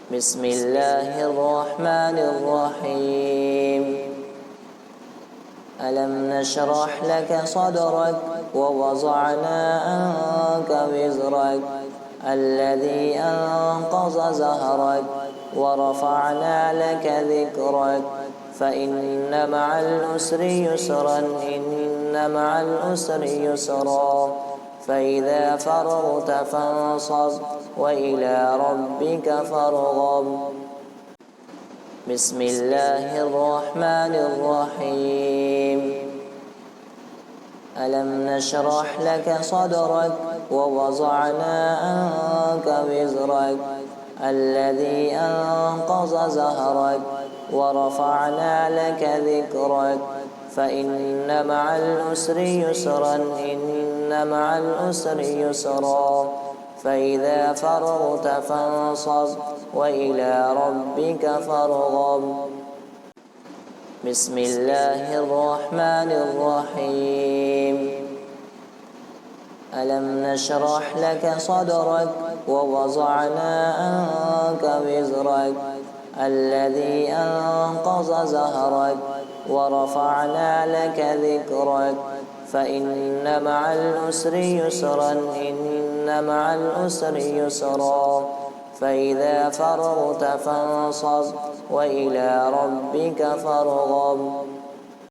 بسم الله الرحمن الرحيم. ألم نشرح لك صدرك ووضعنا عنك وزرك الذي أنقض ظهرك ورفعنا لك ذكرك فإن مع العسر يسرا إن مع العسر يسرا فإذا فرغت فانصب وإلى ربك فارغب. بسم الله الرحمن الرحيم. ألم نشرح لك صدرك ووضعنا عنك وزرك الذي أنقض ظهرك ورفعنا لك ذكرك فإن مع العسر يسرا إن مع العسر يسرا فإذا فرغت فانصب وإلى ربك فارغب. بسم الله الرحمن الرحيم. ألم نشرح لك صدرك ووضعنا عنك وزرك الذي أنقض ظهرك ورفعنا لك ذكرك فإن مع العسر يسرا إن مع العسر يسرا فإذا فرغت فانصب وإلى ربك فارغب.